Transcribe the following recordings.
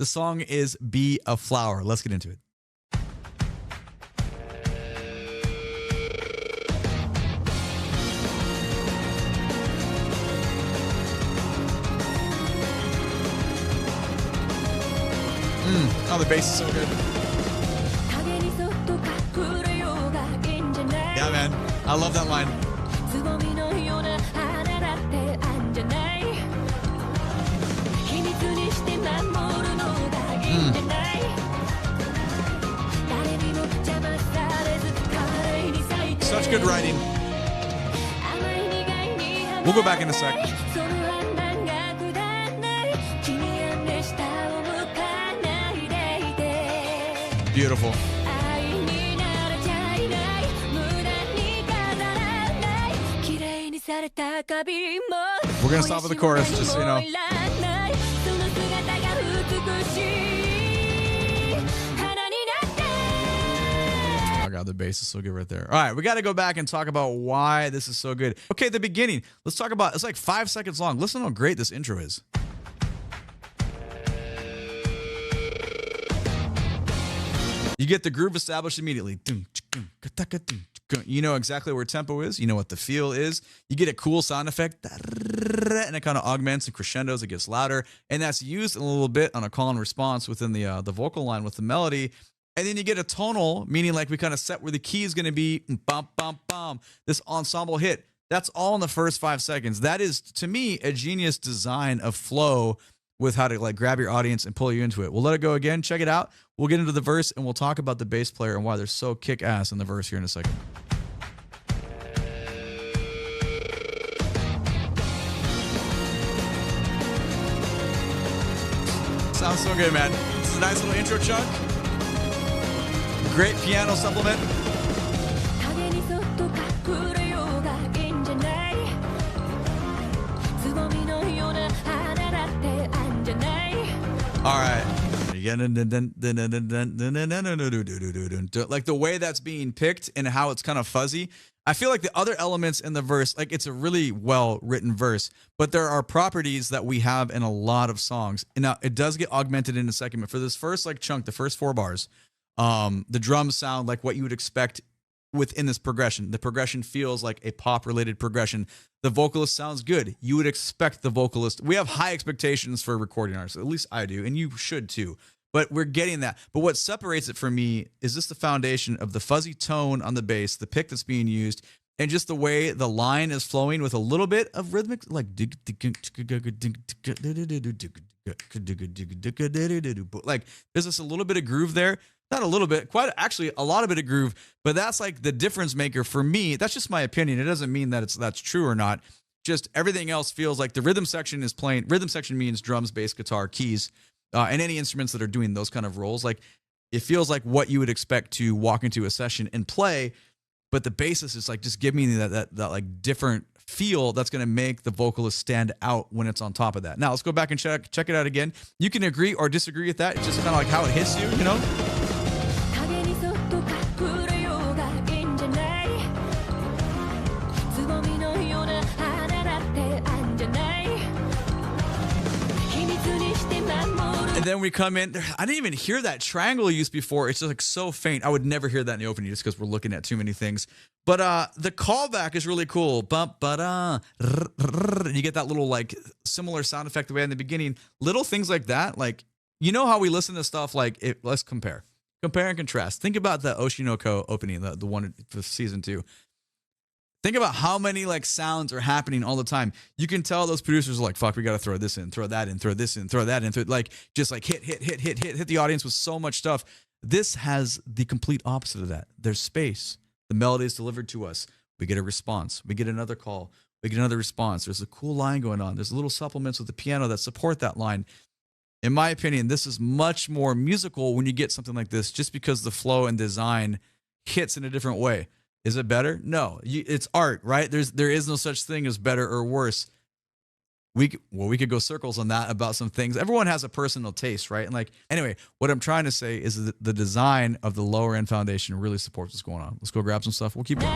The song is Be a Flower. Let's get into it. Oh, the bass is so good. Yeah, man. I love that line. Such good writing. We'll go back in a sec. Beautiful. We're going to stop with the chorus, just so you know. Oh God, the bass is so good right there. All right, we got to go back and talk about why this is so good. Okay, the beginning. Let's talk about, it's like 5 seconds long. Listen to how great this intro is. You get the groove established immediately. You know exactly where tempo is. You know what the feel is. You get a cool sound effect. And it kind of augments and crescendos. It gets louder. And that's used a little bit on a call and response within the vocal line with the melody. And then you get a tonal, meaning like we kind of set where the key is going to be. Bum, bum, bum. This ensemble hit. That's all in the first 5 seconds. That is, to me, a genius design of flow with how to like grab your audience and pull you into it. We'll let it go again. Check it out. We'll get into the verse and we'll talk about the bass player and why they're so kick-ass in the verse here in a second. Sounds so good, man. This is a nice little intro chunk. Great piano supplement. All right. Like the way that's being picked and how it's kind of fuzzy. I feel like the other elements in the verse, like it's a really well-written verse, but there are properties that we have in a lot of songs. And now it does get augmented in a second, but for this first like chunk, the first 4 bars, the drums sound like what you would expect within this progression. The progression feels like a pop-related progression. The vocalist sounds good. You would expect the vocalist. We have high expectations for recording artists. At least I do, and you should too. But we're getting that. But what separates it from me is just the foundation of the fuzzy tone on the bass, the pick that's being used, and just the way the line is flowing with a little bit of rhythmic, like there's just a little bit of groove there. Not a little bit, quite actually a lot of bit of groove, but that's like the difference maker for me. That's just my opinion. It doesn't mean that that's true or not. Just everything else feels like the rhythm section is playing. Rhythm section means drums, bass, guitar, keys, and any instruments that are doing those kind of roles. Like it feels like what you would expect to walk into a session and play, but the bassist is like just give me that like different feel that's going to make the vocalist stand out when it's on top of that. Now let's go back and check it out again. You can agree or disagree with that. It's just kind of like how it hits you, you know? And then we come in. I didn't even hear that triangle used before. It's just like so faint. I would never hear that in the opening just because we're looking at too many things. But the callback is really cool. Bump, ba-da, you get that little like similar sound effect the way in the beginning. Little things like that. Like, you know how we listen to stuff like it. Let's compare and contrast. Think about the Oshinoko opening, the one for season 2. Think about how many like sounds are happening all the time. You can tell those producers are like, fuck, we got to throw this in, throw that in, throw this in, throw that in. Like just like hit the audience with so much stuff. This has the complete opposite of that. There's space. The melody is delivered to us. We get a response. We get another call. We get another response. There's a cool line going on. There's little supplements with the piano that support that line. In my opinion, this is much more musical when you get something like this, just because the flow and design hits in a different way. Is it better? No, it's art, right? There is no such thing as better or worse. We could go circles on that about some things. Everyone has a personal taste, right? And like, anyway, what I'm trying to say is that the design of the lower end foundation really supports what's going on. Let's go grab some stuff. We'll keep going.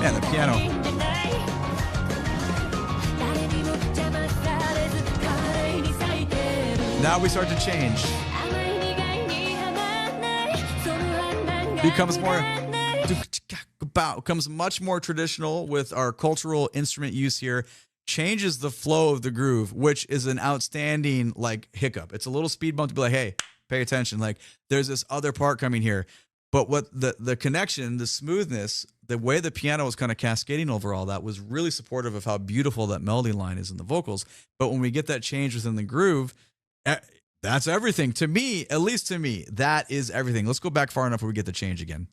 Man, the piano. Now we start to change. Becomes much more traditional with our cultural instrument use here. Changes the flow of the groove, which is an outstanding like hiccup. It's a little speed bump to be like, hey, pay attention. Like there's this other part coming here. But what the connection, the smoothness, the way the piano was kind of cascading over all that was really supportive of how beautiful that melody line is in the vocals. But when we get that change within the groove, that's everything. To me, at least to me, that is everything. Let's go back far enough where we get the change again.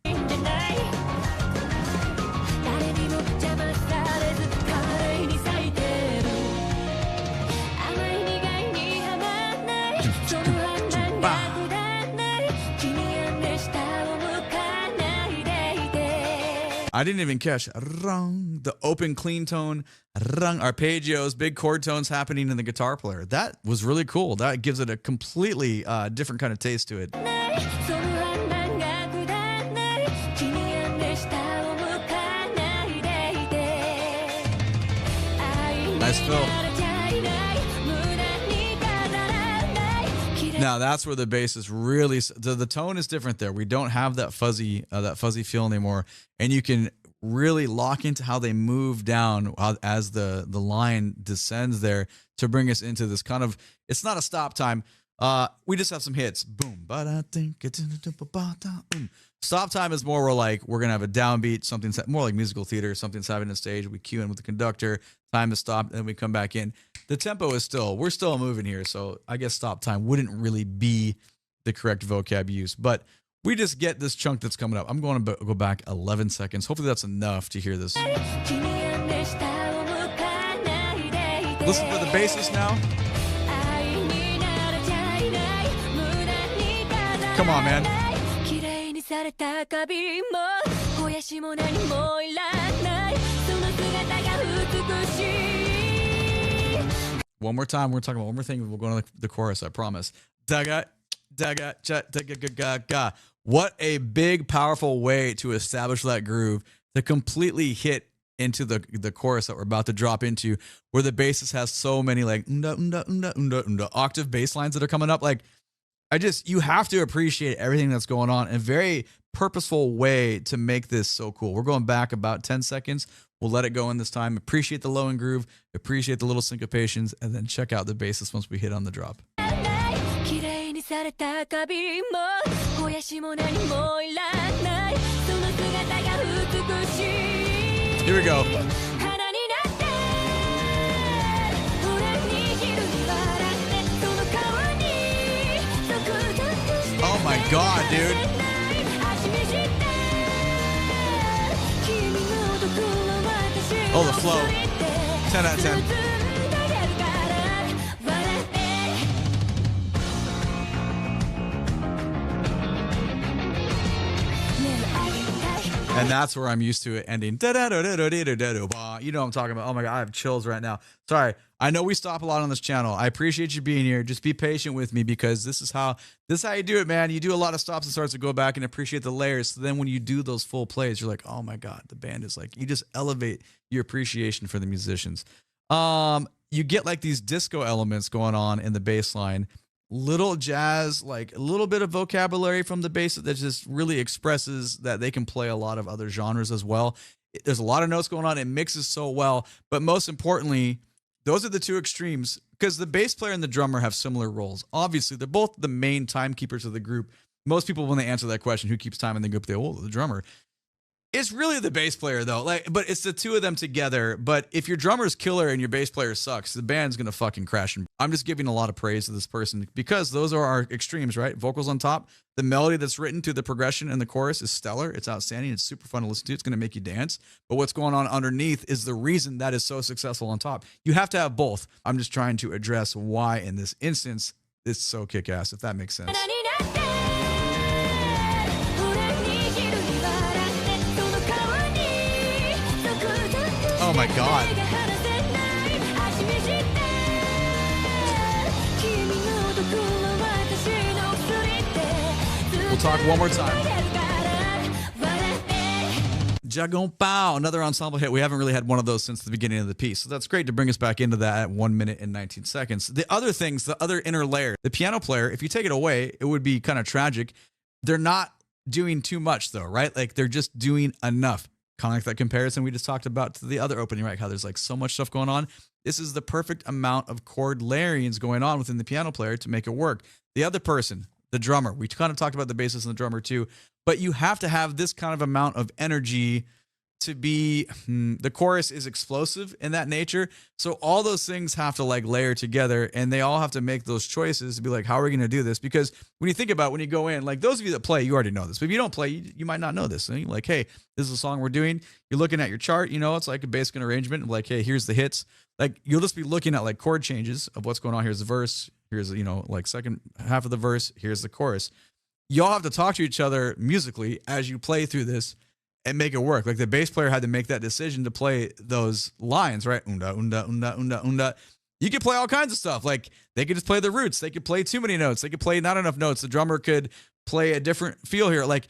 I didn't even catch the open clean tone, arpeggios, big chord tones happening in the guitar player. That was really cool. That gives it a completely different kind of taste to it. Nice fill. Now that's where the bass is really, the tone is different there. We don't have that fuzzy feel anymore. And you can really lock into how they move down as the line descends there to bring us into this kind of, it's not a stop time. We just have some hits. Boom. Stop time is more we're going to have a downbeat, something's more like musical theater, something's happening on stage. We cue in with the conductor, time to stop, and then we come back in. The tempo is we're still moving here. So I guess stop time wouldn't really be the correct vocab use, but we just get this chunk that's coming up. I'm going to go back 11 seconds. Hopefully that's enough to hear this. Listen for the bassist now. Come on, man. One more time. We're talking about one more thing. We'll go to the chorus, I promise. Daga, daga, cha, daga, ga, ga. What a big, powerful way to establish that groove to completely hit into the chorus that we're about to drop into, where the bassist has so many like octave bass lines that are coming up. Like, you have to appreciate everything that's going on in a very purposeful way to make this so cool. We're going back about 10 seconds. We'll let it go in this time. Appreciate the low end groove, appreciate the little syncopations, and then check out the bassist once we hit on the drop. Here we go. Oh my God, dude. Oh, the flow. 10 out of 10. And that's where I'm used to it ending. You know what I'm talking about. Oh my God, I have chills right now. Sorry. I know we stop a lot on this channel. I appreciate you being here. Just be patient with me because this is how you do it, man. You do a lot of stops and starts to go back and appreciate the layers. So then when you do those full plays, you're like, oh my God, the band is like, you just elevate your appreciation for the musicians. You get like these disco elements going on in the bass line. Little jazz, like a little bit of vocabulary from the bass that just really expresses that they can play a lot of other genres as well. There's a lot of notes going on. It mixes so well. But most importantly, those are the two extremes because the bass player and the drummer have similar roles. Obviously, they're both the main timekeepers of the group. Most people, when they answer that question, who keeps time in the group, they the drummer. It's really the bass player though, but it's the two of them together. But if your drummer's killer and your bass player sucks, the band's gonna fucking crash. And I'm just giving a lot of praise to this person because those are our extremes, right? Vocals on top, the melody that's written to the progression and the chorus is stellar. It's outstanding. It's super fun to listen to. It's gonna make you dance. But what's going on underneath is the reason that is so successful on top. You have to have both. I'm just trying to address why in this instance it's so kick-ass, if that makes sense. Oh my God. We'll talk one more time. Jagon Pow, another ensemble hit. We haven't really had one of those since the beginning of the piece. So that's great to bring us back into that at 1 minute and 19 seconds. The other things, the other inner layer, the piano player, if you take it away, it would be kind of tragic. They're not doing too much though, right? Like they're just doing enough. Kind of like that comparison we just talked about to the other opening, right? How there's like so much stuff going on. This is the perfect amount of chord layerings going on within the piano player to make it work. The other person, the drummer, we kind of talked about the bassist and the drummer too, but you have to have this kind of amount of energy to be, the chorus is explosive in that nature. So all those things have to like layer together, and they all have to make those choices to be like, how are we going to do this? Because when you think about, when you go in, like those of you that play, you already know this, but if you don't play, you might not know this. And you're like, hey, this is a song we're doing. You're looking at your chart, you know, it's like a basic arrangement. Like, hey, here's the hits. Like you'll just be looking at like chord changes of what's going on. Here's the verse. Here's, you know, like second half of the verse. Here's the chorus. Y'all have to talk to each other musically as you play through this and make it work. Like the bass player had to make that decision to play those lines, right? Unda, unda, unda, unda, unda. You could play all kinds of stuff. Like they could just play the roots. They could play too many notes. They could play not enough notes. The drummer could play a different feel here. Like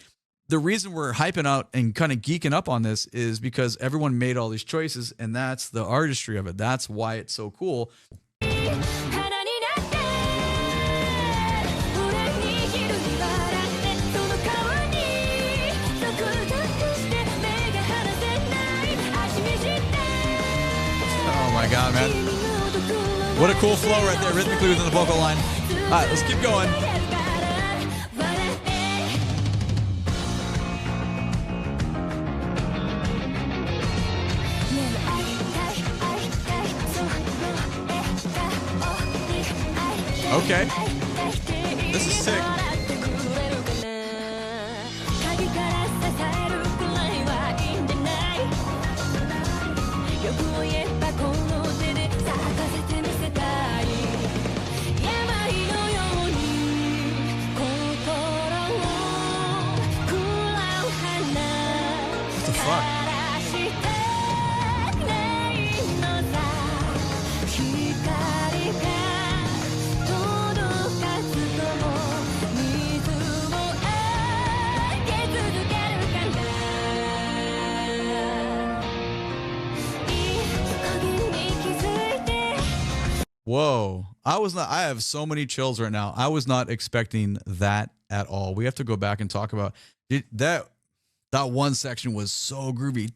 the reason we're hyping out and kind of geeking up on this is because everyone made all these choices, and that's the artistry of it. That's why it's so cool. Oh my God, man. What a cool flow right there, rhythmically within the vocal line. All right, let's keep going. Okay. This is sick. What the fuck? Whoa. I have so many chills right now. I was not expecting that at all. We have to go back and talk about it. That one section was so groovy.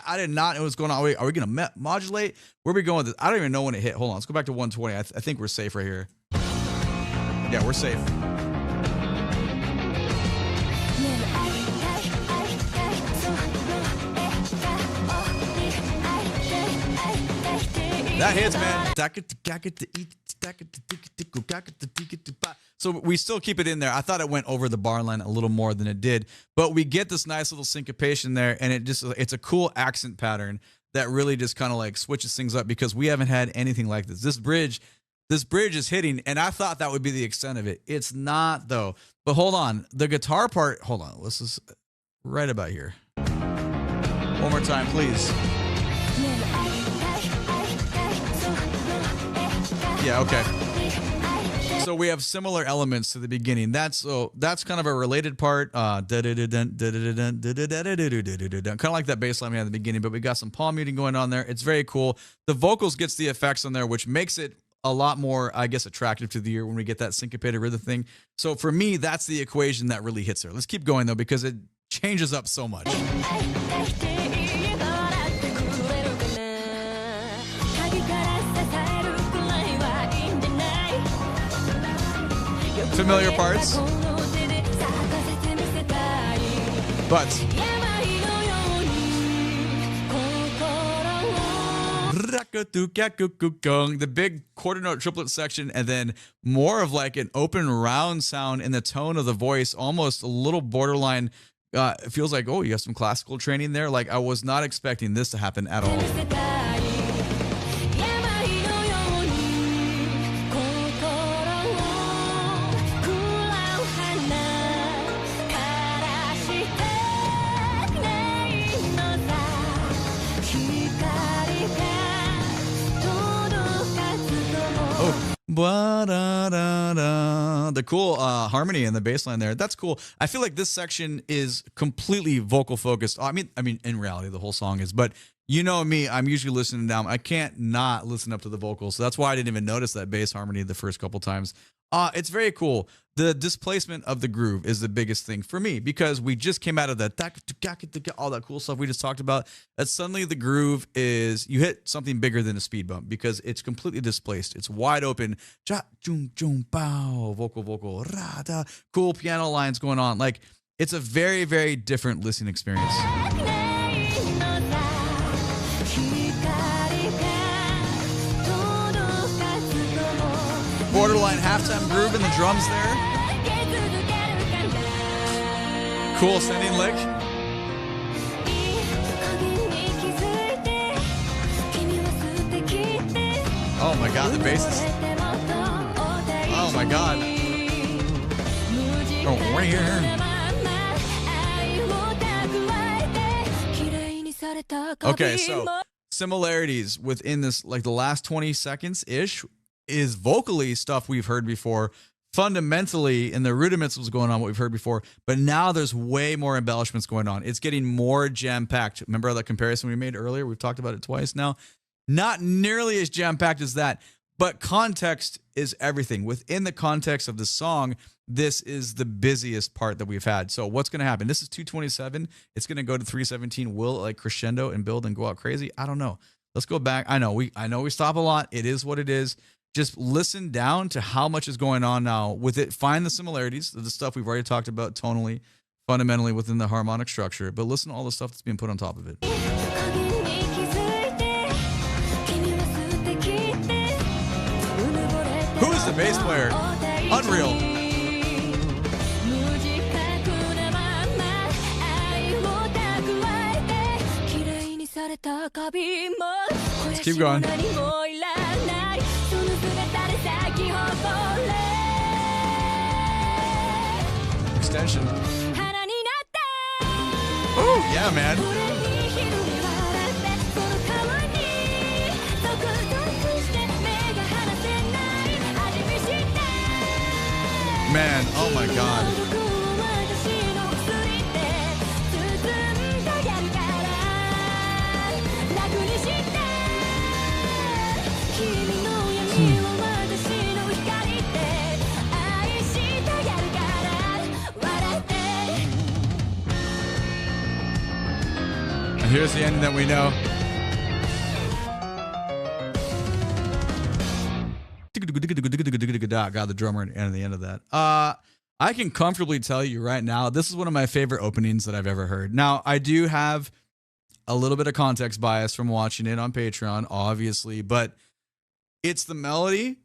I did not know what was going on. Are we going to modulate? Where are we going with this? I don't even know when it hit. Hold on. Let's go back to 120. I think we're safe right here. Yeah, we're safe. That hits, man. So we still keep it in there. I thought it went over the bar line a little more than it did, but we get this nice little syncopation there, and it's a cool accent pattern that really just kind of like switches things up, because we haven't had anything like this. This bridge is hitting, and I thought that would be the extent of it. It's not though. But hold on, the guitar part. Hold on, this is right about here. One more time, please. Yeah, okay. So we have similar elements to the beginning. That's kind of a related part. Kind of like that bass line we had at the beginning, but we got some palm muting going on there. It's very cool. The vocals gets the effects on there, which makes it a lot more, I guess, attractive to the ear when we get that syncopated rhythm thing. So for me, that's the equation that really hits there. Let's keep going though, because it changes up so much. Familiar parts, but the big quarter note triplet section, and then more of like an open round sound in the tone of the voice, almost a little borderline. It feels like, oh, you got some classical training there. Like I was not expecting this to happen at all. the cool harmony and the bass line there. That's cool. I feel like this section is completely vocal focused. I mean, in reality, the whole song is, but you know me, I'm usually listening down. I can't not listen up to the vocals. So that's why I didn't even notice that bass harmony the first couple times. It's very cool. The displacement of the groove is the biggest thing for me because we just came out of that, all that cool stuff we just talked about. That suddenly the groove is, you hit something bigger than a speed bump because it's completely displaced. It's wide open. Vocal, rada, cool piano lines going on. Like, it's a very, very different listening experience. Borderline halftime groove in the drums there. Cool sending lick. Oh my god, the bass is... Oh my god. Oh, weird. Okay, so similarities within this, like the last 20 seconds-ish, is vocally stuff we've heard before. Fundamentally, in the rudiments was going on what we've heard before, but now there's way more embellishments going on. It's getting more jam-packed. Remember that comparison we made earlier? We've talked about it twice now. Not nearly as jam-packed as that, but context is everything. Within the context of the song, this is the busiest part that we've had. So what's going to happen? This is 227. It's going to go to 317. Will it like crescendo and build and go out crazy? I don't know. Let's go back. I know we stop a lot. It is what it is. Just listen down to how much is going on now with it. Find the similarities, the stuff we've already talked about tonally, fundamentally within the harmonic structure, but listen to all the stuff that's being put on top of it. Who is the bass player? Unreal. Let's keep going. Extension. Oh, yeah, man. Man, oh my god. And here's the ending that we know. Got the drummer and the end of that. I can comfortably tell you right now, this is one of my favorite openings that I've ever heard. Now, I do have a little bit of context bias from watching it on Patreon, obviously, but it's the melody,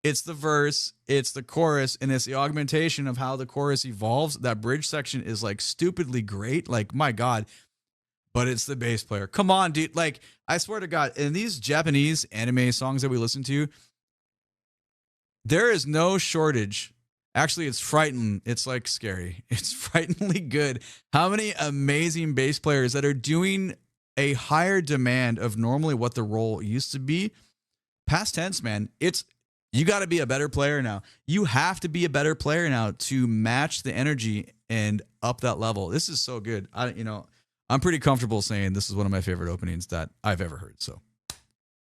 it's the verse, it's the chorus, and it's the augmentation of how the chorus evolves. That bridge section is like stupidly great. Like, my God. But it's the bass player. Come on, dude. Like, I swear to God, in these Japanese anime songs that we listen to, there is no shortage. Actually, it's frightening. It's like scary. It's frighteningly good. How many amazing bass players that are doing a higher demand of normally what the role used to be. Past tense, man. You got to be a better player now. You have to be a better player now to match the energy and up that level. This is so good. I'm pretty comfortable saying this is one of my favorite openings that I've ever heard. So